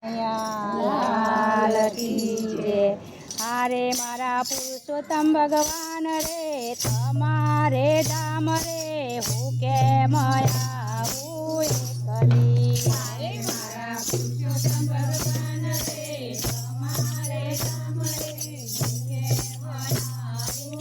લાલ કી જય। હારે મારા પુરુષોત્તમ ભગવાન રે તમારે ધામ રે હું કેમ આવું એકલી। હારે મારા પુરુષોત્તમ ભગવાન રે તમારે ધામ રે હું કેમ આવું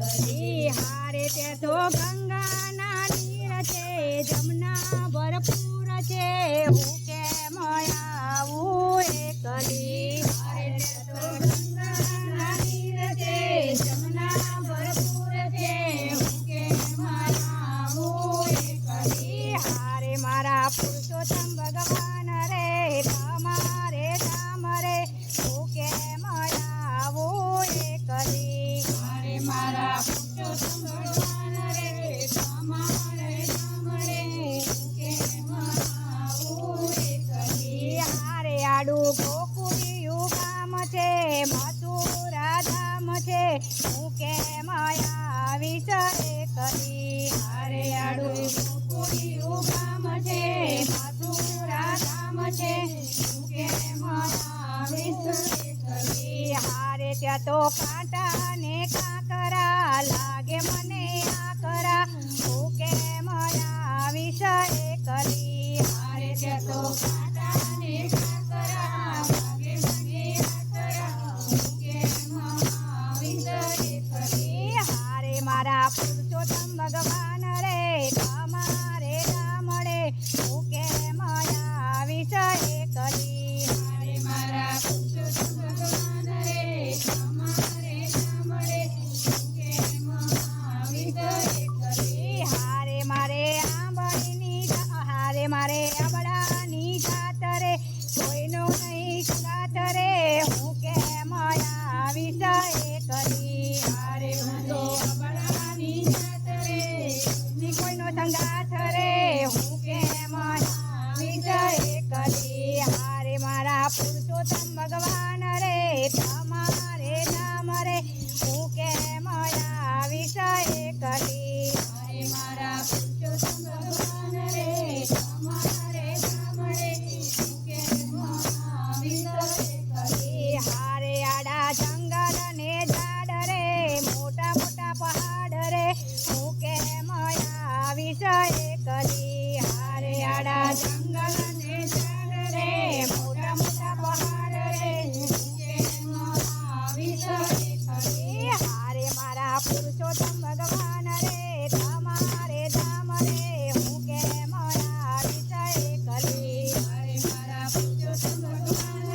એકલી। હારે તે તો ગંગાના નીર છે જમના ભરપૂર છે હું કેમ આવું એકલી। હારે તે તો ગંગાના નીર છે જમના ભરપૂર છે હું કેમ આવું એકલી। હારે મારા પુરુષોત્તમ ભગવાન રે તમારે ધામ રે હું કેમ આવું એકલી। હારે મારા પુરુષોત્તમ ભગવાન રે તમારે ધામ રે હું કેમ આવું એકલી। હારે આડું ગોકુળિયું ગામ છે મથુરા ધામ છે હું કેમ આવીશ એકલી। હારે આડું ગોકુળિયું ગામ છે મથુરા ધામ છે હું કેમ આવીશ એકલી। હારે ત્યાં તો કાંટા ને કાંકરા લાગે મને આકરા હું કેમ આવીશ એકલી। હારે ત્યાં તો કાંટા ને કાંકરા લાગે મને આકરા હું કેમ આવીશ એકલી। હારે મારા પુરુષોત્તમ ભગવાન રે તમારે ધામ રે હું કેમ આવીશ એકલી। હારે મારા પુરુષોત્તમ ભગવાન રે તમારે ધામ રે હું કેમ આવીશ એકલી। હારે મારે આંબળાની જાત રે કોઈનો નહીં સંગાત રે હું કેમ આવીશ એકલી। હારે હું તો આંબળાની જાત રે કોઈનો સંગાત રે હું કેમ આવીશ એકલી। હારે મારા પુરુષોત્તમ ભગવાન રે તમારે ધામ રે હું કેમ આવીશ એકલી। હારે મારા પુરુષોત્તમ ભગવાન રે તમારે ધામ રે હું કેમ આવીશ એકલી। હારે આડા જંગલ ને ઝાડ રે મોટા મોટા પહાડ રે હું કેમ આવીશ એકલી। હારે આડા જંગલ ને ઝાડ રે મોટા મોટા પહાડ રે હું કેમ આવીશ એકલી। હારે મારા પુરુષોત્તમ ભગવાન રે તમારે ધામ રે હું કેમ આવીશ એકલી। હારે મારા પુરુષોત્તમ ભગવાન